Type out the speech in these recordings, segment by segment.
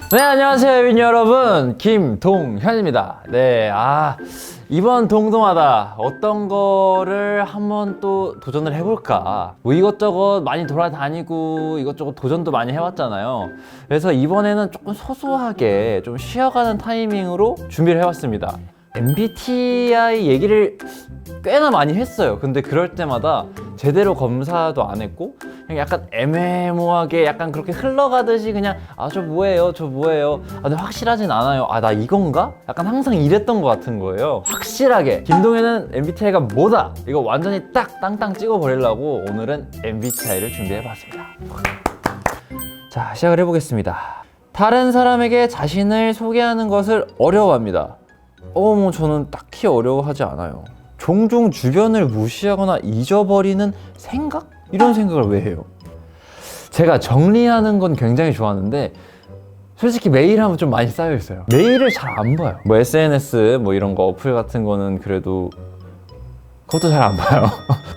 네, 안녕하세요, 유빈 여러분. 김동현입니다. 네, 이번 동동하다 어떤 거를 한번 또 도전을 해볼까. 뭐 이것저것 많이 돌아다니고 이것저것 도전도 많이 해왔잖아요. 그래서 이번에는 조금 소소하게 좀 쉬어가는 타이밍으로 준비를 해왔습니다. MBTI 얘기를 꽤나 많이 했어요. 근데 그럴 때마다 제대로 검사도 안 했고 그냥 약간 애매모호하게 약간 그렇게 흘러가듯이 그냥 저 뭐예요 저 뭐예요 근데 확실하진 않아요. 나 이건가? 약간 항상 이랬던 것 같은 거예요. 확실하게 김동현은 MBTI가 뭐다 이거 완전히 딱 땅땅 찍어버리려고 오늘은 MBTI를 준비해봤습니다. 자, 시작을 해보겠습니다. 다른 사람에게 자신을 소개하는 것을 어려워합니다. 저는 딱히 어려워하지 않아요. 종종 주변을 무시하거나 잊어버리는 생각? 이런 생각을 왜 해요? 제가 정리하는 건 굉장히 좋아하는데 솔직히 메일 하면 좀 많이 쌓여 있어요. 메일을 잘 안 봐요. 뭐 SNS 뭐 이런 거 어플 같은 거는 그래도 그것도 잘 안 봐요.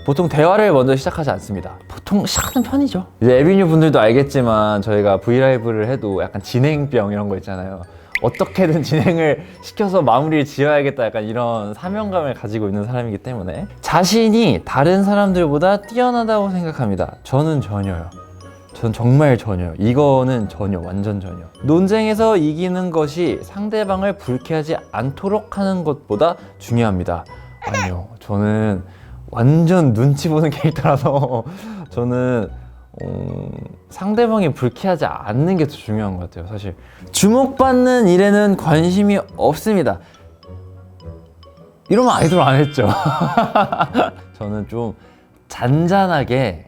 보통 대화를 먼저 시작하지 않습니다. 보통 시작하는 편이죠. 이제 에비뉴 분들도 알겠지만 저희가 브이라이브를 해도 약간 진행병 이런 거 있잖아요. 어떻게든 진행을 시켜서 마무리를 지어야겠다 약간 이런 사명감을 가지고 있는 사람이기 때문에 자신이 다른 사람들보다 뛰어나다고 생각합니다. 저는 전혀요. 전 정말 전혀요. 이거는 전혀, 완전 전혀. 논쟁에서 이기는 것이 상대방을 불쾌하지 않도록 하는 것보다 중요합니다. 아니요, 저는 완전 눈치 보는 캐릭터라서 저는 상대방이 불쾌하지 않는 게 더 중요한 것 같아요. 사실 주목받는 일에는 관심이 없습니다. 이러면 아이돌 안 했죠. 저는 좀 잔잔하게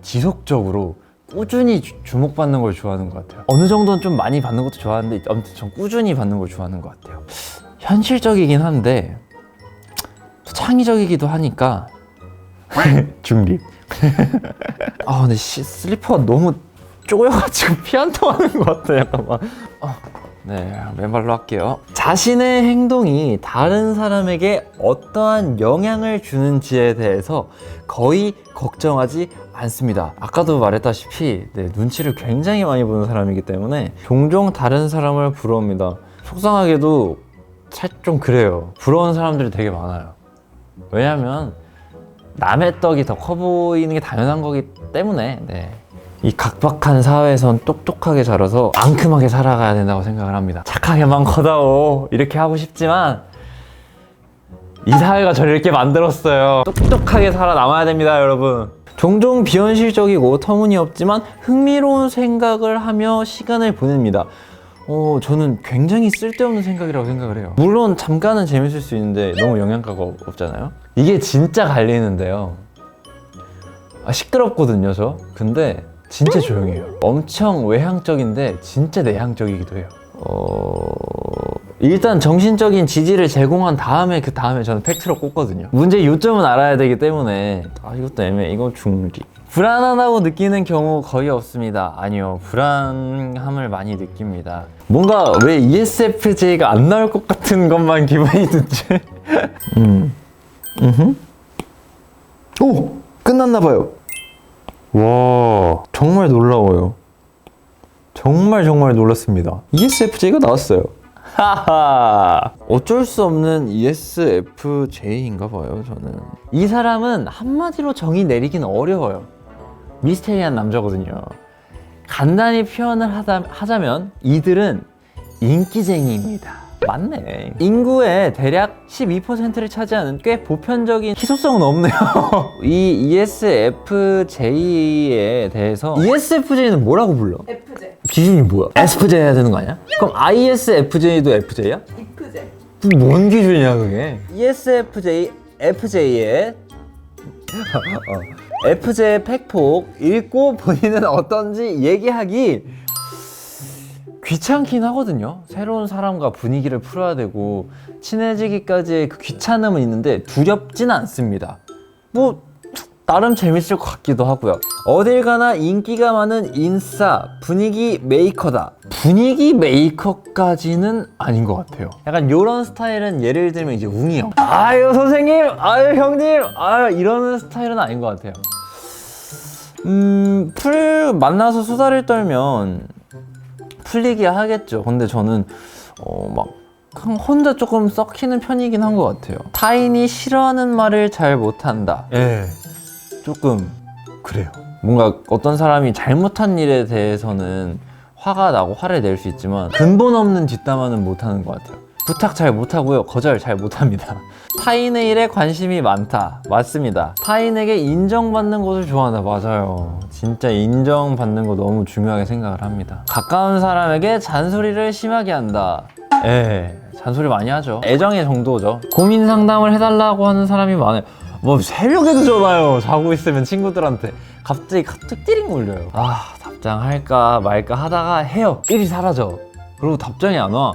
지속적으로 꾸준히 주목받는 걸 좋아하는 것 같아요. 어느 정도는 좀 많이 받는 것도 좋아하는데 아무튼 전 꾸준히 받는 걸 좋아하는 것 같아요. 현실적이긴 한데 또 창의적이기도 하니까 중립. 근데 슬리퍼가 너무 쪼여가지고 피 한 통 하는 것 같아. 잠깐만. 네, 맨발로 할게요. 자신의 행동이 다른 사람에게 어떠한 영향을 주는지에 대해서 거의 걱정하지 않습니다. 아까도 말했다시피 눈치를 굉장히 많이 보는 사람이기 때문에 종종 다른 사람을 부러웁니다. 속상하게도 좀 그래요. 부러운 사람들이 되게 많아요. 왜냐면 남의 떡이 더 커 보이는 게 당연한 거기 때문에 이 각박한 사회에선 똑똑하게 자라서 앙큼하게 살아가야 된다고 생각을 합니다. 착하게만 커다오 이렇게 하고 싶지만 이 사회가 저를 이렇게 만들었어요. 똑똑하게 살아남아야 됩니다, 여러분. 종종 비현실적이고 터무니없지만 흥미로운 생각을 하며 시간을 보냅니다. 저는 굉장히 쓸데없는 생각이라고 생각을 해요. 물론 잠깐은 재밌을 수 있는데 너무 영양가가 없잖아요. 이게 진짜 갈리는데요. 시끄럽거든요, 저. 근데 진짜 조용해요. 엄청 외향적인데 진짜 내향적이기도 해요. 일단 정신적인 지지를 제공한 다음에 그 다음에 저는 팩트로 꽂거든요. 문제의 요점은 알아야 되기 때문에 이것도 애매해. 이거 중립. 불안하다고 느끼는 경우 거의 없습니다. 아니요, 불안함을 많이 느낍니다. 뭔가 왜 ESFJ가 안 나올 것 같은 것만 기분이 드지? 오! 끝났나봐요. 와, 정말 놀라워요. 정말 놀랐습니다. ESFJ가 나왔어요. 하하, 어쩔 수 없는 ESFJ인가 봐요. 저는 이 사람은 한마디로 정의 내리긴 어려워요. 미스테리한 남자거든요. 간단히 표현을 하자면 이들은 인기쟁이입니다. 맞네. 인구의 대략 12%를 차지하는 꽤 보편적인 희소성은 없네요. 이 ESFJ에 대해서 ESFJ는 뭐라고 불러? FJ. 기준이 뭐야? SFJ 해야 되는 거 아니야? 그럼 ISFJ도 FJ야? FJ. 뭔 기준이야 그게? ESFJ, FJ의 FJ 팩폭 읽고 본인은 어떤지 얘기하기 귀찮긴 하거든요. 새로운 사람과 분위기를 풀어야 되고 친해지기까지의 그 귀찮음은 있는데 두렵진 않습니다. 나름 재밌을 것 같기도 하고요. 어딜 가나 인기가 많은 인싸, 분위기 메이커다. 분위기 메이커까지는 아닌 것 같아요. 약간 요런 스타일은 예를 들면 이제 웅이 형. 아유 선생님, 아유 형님, 아유 이러는 스타일은 아닌 것 같아요. 만나서 수다를 떨면 풀리게 하겠죠. 근데 저는 막 혼자 조금 썩히는 편이긴 한 것 같아요. 타인이 싫어하는 말을 잘 못한다. 예, 조금 그래요. 뭔가 어떤 사람이 잘못한 일에 대해서는 화가 나고 화를 낼 수 있지만 근본 없는 뒷담화는 못하는 것 같아요. 부탁 잘 못하고요. 거절 잘 못합니다. 타인의 일에 관심이 많다. 맞습니다. 타인에게 인정받는 것을 좋아한다. 맞아요. 진짜 인정받는 거 너무 중요하게 생각을 합니다. 가까운 사람에게 잔소리를 심하게 한다. 잔소리 많이 하죠. 애정의 정도죠. 고민 상담을 해달라고 하는 사람이 많아요. 뭐 새벽에도 전화요. 자고 있으면 친구들한테 갑자기 카톡 띠링 울려요. 답장할까 말까 하다가 해요. 일이 사라져. 그리고 답장이 안 와.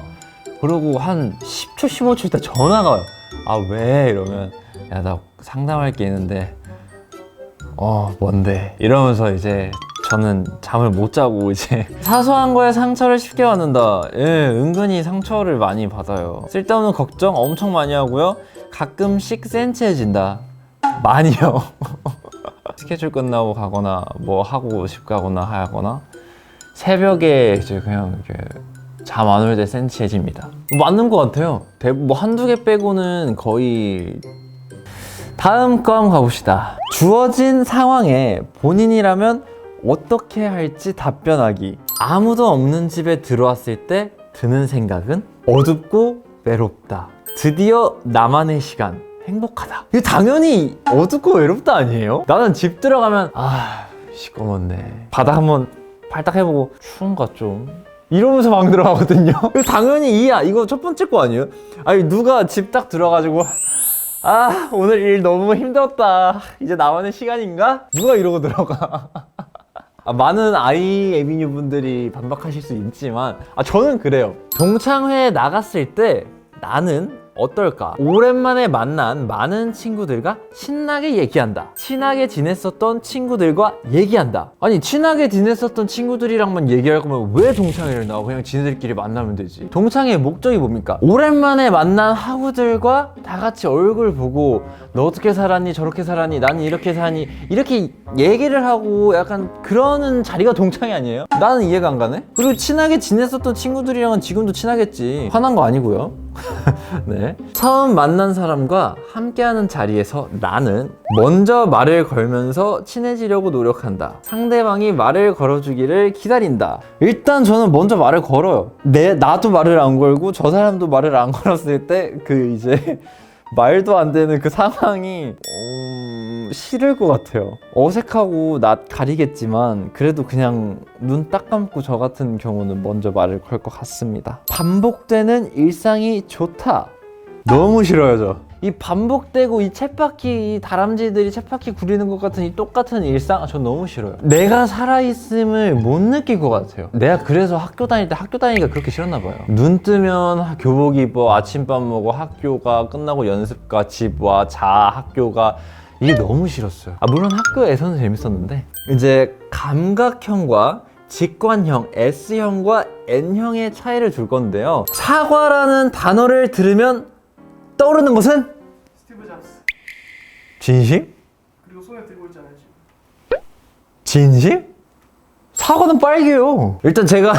그러고 한 10초 15초 있다 전화가 와요. 왜? 이러면 야, 나 상담할 게 있는데 뭔데? 이러면서 이제 저는 잠을 못 자고 이제 사소한 거에 상처를 쉽게 받는다. 은근히 상처를 많이 받아요. 쓸데없는 걱정 엄청 많이 하고요. 가끔씩 센치해진다. 많이요. 스케줄 끝나고 가거나 뭐 하고 집 가거나 하거나 새벽에 이제 그냥 이렇게 잠 안 올 때 센치해집니다. 맞는 것 같아요. 뭐 한두 개 빼고는 거의. 다음 거 한번 가봅시다. 주어진 상황에 본인이라면 어떻게 할지 답변하기. 아무도 없는 집에 들어왔을 때 드는 생각은 어둡고 외롭다. 드디어 나만의 시간. 행복하다. 이거 당연히 어둡고 외롭다 아니에요? 나는 집 들어가면 시꺼먼네. 바닥 한번 발딱 해보고 추운가 좀 이러면서 방 들어가거든요. 당연히 이거 첫 번째 거 아니에요? 누가 집 딱 들어가지고 오늘 일 너무 힘들었다. 이제 나만의 시간인가? 누가 이러고 들어가? 많은 아이 에비뉴 분들이 반박하실 수 있지만 저는 그래요. 동창회에 나갔을 때 나는 어떨까? 오랜만에 만난 많은 친구들과 신나게 얘기한다. 친하게 지냈었던 친구들과 얘기한다. 아니 친하게 지냈었던 친구들이랑만 얘기할 거면 왜 동창회를 나와? 그냥 지네들끼리 만나면 되지. 동창회의 목적이 뭡니까? 오랜만에 만난 하구들과 다 같이 얼굴 보고 너 어떻게 살았니? 저렇게 살았니? 나는 이렇게 사니? 이렇게 얘기를 하고 약간 그러는 자리가 동창회 아니에요? 나는 이해가 안 가네? 그리고 친하게 지냈었던 친구들이랑은 지금도 친하겠지. 화난 거 아니고요. 네. 처음 만난 사람과 함께하는 자리에서 나는 먼저 말을 걸면서 친해지려고 노력한다. 상대방이 말을 걸어주기를 기다린다. 일단 저는 먼저 말을 걸어요. 나도 말을 안 걸고 저 사람도 말을 안 걸었을 때 이제 말도 안 되는 그 상황이 싫을 것 같아요. 어색하고 낯 가리겠지만 그래도 그냥 눈 딱 감고 저 같은 경우는 먼저 말을 걸 것 같습니다. 반복되는 일상이 좋다. 너무 싫어요 저. 이 반복되고 이 쳇바퀴 이 다람쥐들이 쳇바퀴 굴리는 것 같은 이 똑같은 일상 전 너무 싫어요. 내가 살아있음을 못 느낄 것 같아요. 내가 그래서 학교 다닐 때 학교 다니기가 그렇게 싫었나 봐요. 눈 뜨면 교복 입어 아침밥 먹어 학교가 끝나고 연습 가 집 와 자 학교가 이게 너무 싫었어요. 물론 학교에서는 재밌었는데 이제 감각형과 직관형 S형과 N형의 차이를 줄 건데요. 사과라는 단어를 들으면 떠오르는 것은? 스티브 잡스. 진심? 그리고 손에 들고 있잖아요 지금. 진심? 사과는 빨개요. 일단 제가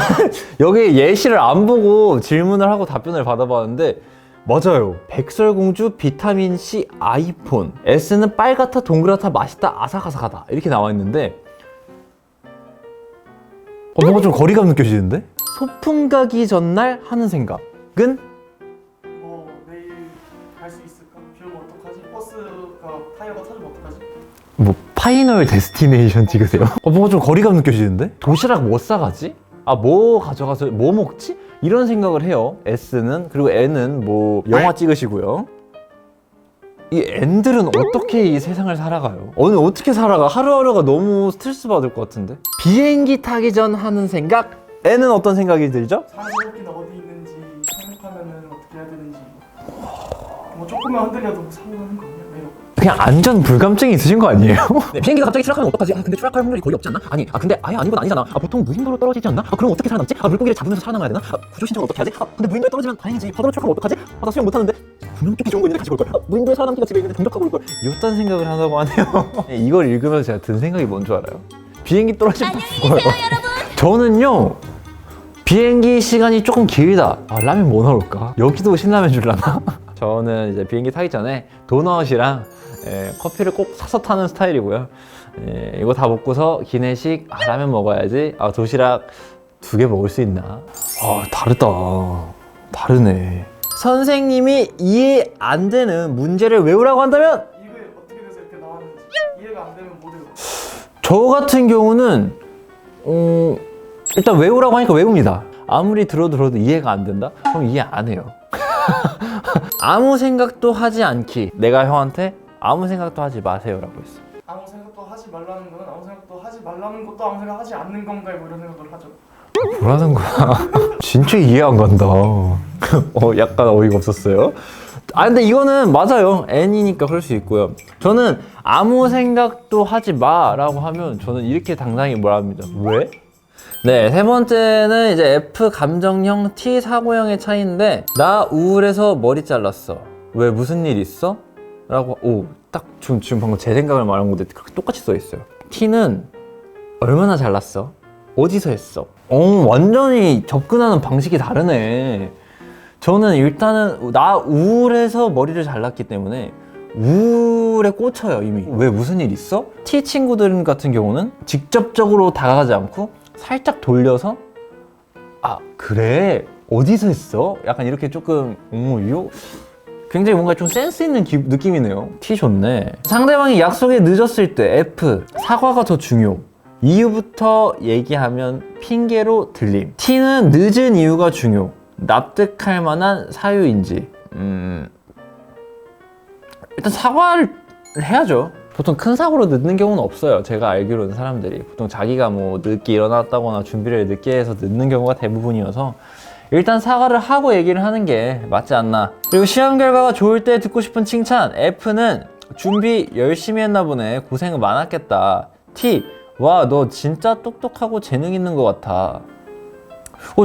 여기 예시를 안 보고 질문을 하고 답변을 받아봤는데 맞아요. 백설공주, 비타민C, 아이폰. S는 빨갛다, 동그랗다, 맛있다, 아삭아삭하다 이렇게 나와 있는데 뭔가 좀 거리감 느껴지는데? 소풍 가기 전날 하는 생각은? 내일 갈 수 있을까? 비 오면 어떡하지? 버스가 타이어가 터지면 어떡하지? 뭐 파이널 데스티네이션 찍으세요? 뭔가 좀 거리감 느껴지는데? 도시락 뭐 싸가지? 뭐 가져가서 뭐 먹지? 이런 생각을 해요. S는. 그리고 N은 뭐 영화 찍으시고요. 이 N들은 어떻게 이 세상을 살아가요? 어떻게 살아가? 하루하루가 너무 스트레스 받을 것 같은데? 비행기 타기 전 하는 생각? N은 어떤 생각이 들죠? 사고기는 어디 있는지 생각하면은 어떻게 해야 되는지 뭐 조금만 흔들려도 사고 나는 거 아니야? 왜 이러고 그냥 안전 불감증이 있으신 거 아니에요? 네, 비행기가 갑자기 추락하면 어떡하지? 근데 추락할 확률이 거의 없지 않나? 근데 아예 아닌 건 아니잖아. 보통 무인도로 떨어지지 않나? 그럼 어떻게 살아남지? 물고기를 잡으면서 살아남아야 되나? 구조 신청은 어떻게 하지? 근데 무인도에 떨어지면 다행이지. 바다로 추락하면 어떡하지? 나 수영 못하는데. 구명조끼 좋은 거 있는데 같이 볼 걸. 무인도에 살아남기가 집에 있는데 동작하고 올 걸. 이딴 생각을 하다고 하네요. 이걸 읽으면서 제가 든 생각이 뭔 줄 알아요? 비행기 떨어지면 죽어요. 저는요 비행기 시간이 조금 길다. 아, 라면 뭐 넣을까? 여기도 신라면 줄라나? 저는 이제 비행기 타기 전에 도넛이랑 커피를 꼭 사서 타는 스타일이고요. 이거 다 먹고서 기내식 라면 먹어야지. 도시락 2개 먹을 수 있나? 다르다. 다르네. 선생님이 이해 안 되는 문제를 외우라고 한다면? 이게 어떻게 돼서 이렇게 나왔는지 이해가 안 되면 못 외워. 저 같은 경우는 일단 외우라고 하니까 외웁니다. 아무리 들어도 이해가 안 된다? 그럼 이해 안 해요. 아무 생각도 하지 않기. 내가 형한테 아무 생각도 하지 마세요 라고 했어. 아무 생각도 하지 말라는 거는 아무 생각도 하지 말라는 것도 아무 생각 하지 않는 건가 뭐 이런 생각을 하죠. 뭐라는 거야? 진짜 이해 안 간다. 약간 어이가 없었어요. 근데 이거는 맞아요. N이니까 그럴 수 있고요. 저는 아무 생각도 하지 마 라고 하면 저는 이렇게 당당히 뭐랍니다. 왜? 네, 세 번째는 이제 F 감정형, T 사고형의 차이인데, 나 우울해서 머리 잘랐어. 왜 무슨 일 있어? 라고, 딱 지금 방금 제 생각을 말한 건데 그렇게 똑같이 써 있어요. T는 얼마나 잘랐어? 어디서 했어? 완전히 접근하는 방식이 다르네. 저는 일단은 나 우울해서 머리를 잘랐기 때문에 우울에 꽂혀요 이미. 왜 무슨 일 있어? T 친구들 같은 경우는 직접적으로 다가가지 않고 살짝 돌려서 그래? 어디서 했어? 약간 이렇게 조금 굉장히 뭔가 좀 센스 있는 느낌이네요. T 좋네. 상대방이 약속에 늦었을 때 F 사과가 더 중요. 이유부터 얘기하면 핑계로 들림. T는 늦은 이유가 중요. 납득할 만한 사유인지. 일단 사과를 해야죠. 보통 큰 사고로 늦는 경우는 없어요. 제가 알기로는 사람들이 보통 자기가 뭐 늦게 일어났다거나 준비를 늦게 해서 늦는 경우가 대부분이어서 일단 사과를 하고 얘기를 하는 게 맞지 않나. 그리고 시험 결과가 좋을 때 듣고 싶은 칭찬. F는 준비 열심히 했나 보네. 고생 많았겠다. T 와, 너 진짜 똑똑하고 재능 있는 것 같아.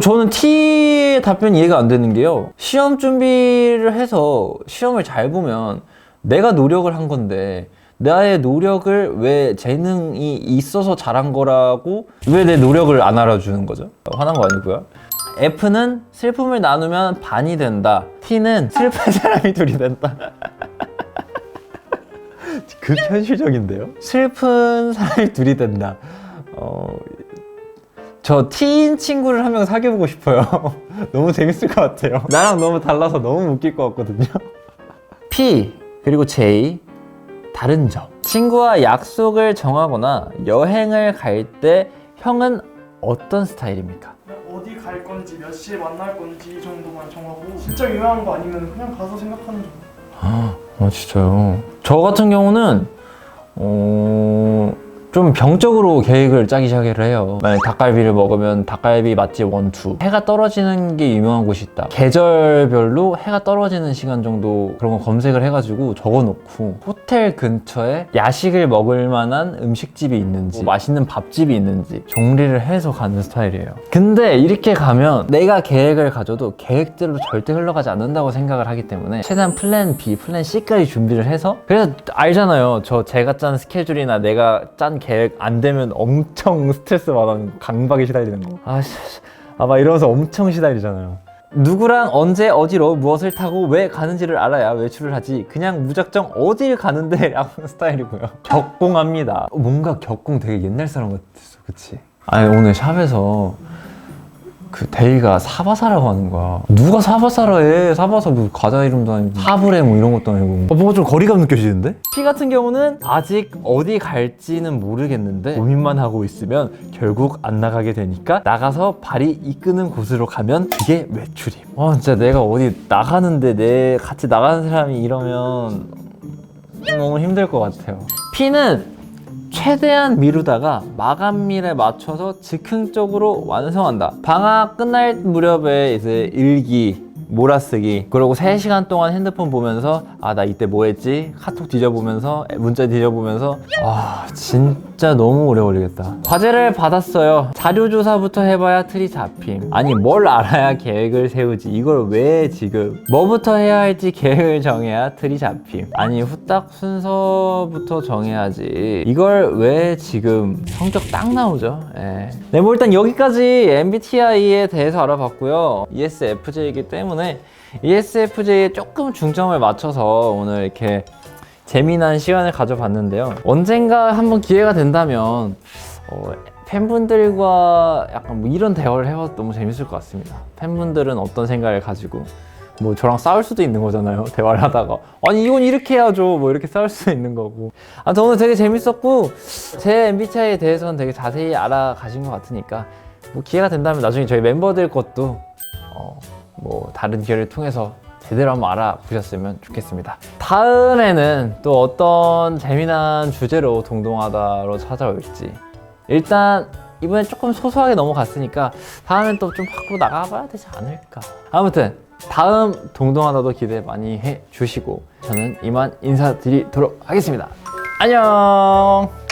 저는 T의 답변이 이해가 안 되는 게요. 시험 준비를 해서 시험을 잘 보면 내가 노력을 한 건데 나의 노력을 왜 재능이 있어서 잘한 거라고 왜 내 노력을 안 알아주는 거죠? 화난 거 아니고요. F는 슬픔을 나누면 반이 된다. T는 슬픈 사람이 둘이 된다. 극현실적인데요? 슬픈 사람이 둘이 된다. 저 T인 친구를 한 명 사귀어보고 싶어요. 너무 재밌을 것 같아요. 나랑 너무 달라서 너무 웃길 것 같거든요. P 그리고 J 다른 점. 친구와 약속을 정하거나 여행을 갈 때 형은 어떤 스타일입니까? 어디 갈 건지 몇 시에 만날 건지 이 정도만 정하고 진짜 유명한 거 아니면 그냥 가서 생각하는 정도. 진짜요? 저 같은 경우는 좀 병적으로 계획을 짜기 시작을 해요. 만약 닭갈비를 먹으면 닭갈비 맛집 1, 2. 해가 떨어지는 게 유명한 곳이 있다. 계절별로 해가 떨어지는 시간 정도 그런 거 검색을 해가지고 적어놓고 호텔 근처에 야식을 먹을 만한 음식집이 있는지 맛있는 밥집이 있는지 정리를 해서 가는 스타일이에요. 근데 이렇게 가면 내가 계획을 가져도 계획대로 절대 흘러가지 않는다고 생각을 하기 때문에 최대한 플랜 B, 플랜 C까지 준비를 해서 그래서 알잖아요. 제가 짠 스케줄이나 내가 짠 계획 안 되면 엄청 스트레스 받아는 강박에 시달리는 거. 막 이러면서 엄청 시달리잖아요. 누구랑 언제 어디로 무엇을 타고 왜 가는지를 알아야 외출을 하지. 그냥 무작정 어딜 가는데 라는 스타일이고요. 격공합니다. 뭔가 격공 되게 옛날 사람 같았어. 그치? 오늘 샵에서 그 데이가 사바사라고 하는 거야. 누가 사바사라 해? 사바사 뭐 과자 이름도 아니고 사브레 뭐 이런 것도 아니고 뭔가 좀 거리감 느껴지는데? P 같은 경우는 아직 어디 갈지는 모르겠는데 고민만 하고 있으면 결국 안 나가게 되니까 나가서 발이 이끄는 곳으로 가면 그게 외출임. 진짜 내가 어디 나가는데 같이 나가는 사람이 이러면 너무 힘들 것 같아요. P는 최대한 미루다가 마감일에 맞춰서 즉흥적으로 완성한다. 방학 끝날 무렵에 이제 일기, 몰아쓰기, 그리고 3시간 동안 핸드폰 보면서 아 나 이때 뭐 했지? 카톡 뒤져보면서 문자 뒤져보면서 진짜 너무 오래 걸리겠다. 과제를 받았어요. 자료조사부터 해봐야 틀이 잡힘. 아니 뭘 알아야 계획을 세우지, 이걸 왜 지금 뭐부터 해야 할지 계획을 정해야 틀이 잡힘. 아니 후딱 순서부터 정해야지, 이걸 왜 지금. 성적 딱 나오죠. 예. 네, 뭐 일단 여기까지 MBTI에 대해서 알아봤고요. ESFJ이기 때문에 ESFJ에 조금 중점을 맞춰서 오늘 이렇게 재미난 시간을 가져봤는데요. 언젠가 한번 기회가 된다면 팬분들과 약간 뭐 이런 대화를 해봐도 너무 재밌을 것 같습니다. 팬분들은 어떤 생각을 가지고 뭐 저랑 싸울 수도 있는 거잖아요. 대화를 하다가 아니 이건 이렇게 해야죠, 뭐 이렇게 싸울 수도 있는 거고. 아무튼 오늘 되게 재밌었고 제 MBTI에 대해서는 되게 자세히 알아가신 것 같으니까 뭐 기회가 된다면 나중에 저희 멤버들 것도 뭐 다른 기회를 통해서 제대로 한번 알아보셨으면 좋겠습니다. 다음에는 또 어떤 재미난 주제로 동동하다로 찾아올지, 일단 이번엔 조금 소소하게 넘어갔으니까 다음엔 또 좀 밖으로 나가봐야 되지 않을까. 아무튼 다음 동동하다도 기대 많이 해주시고 저는 이만 인사드리도록 하겠습니다. 안녕.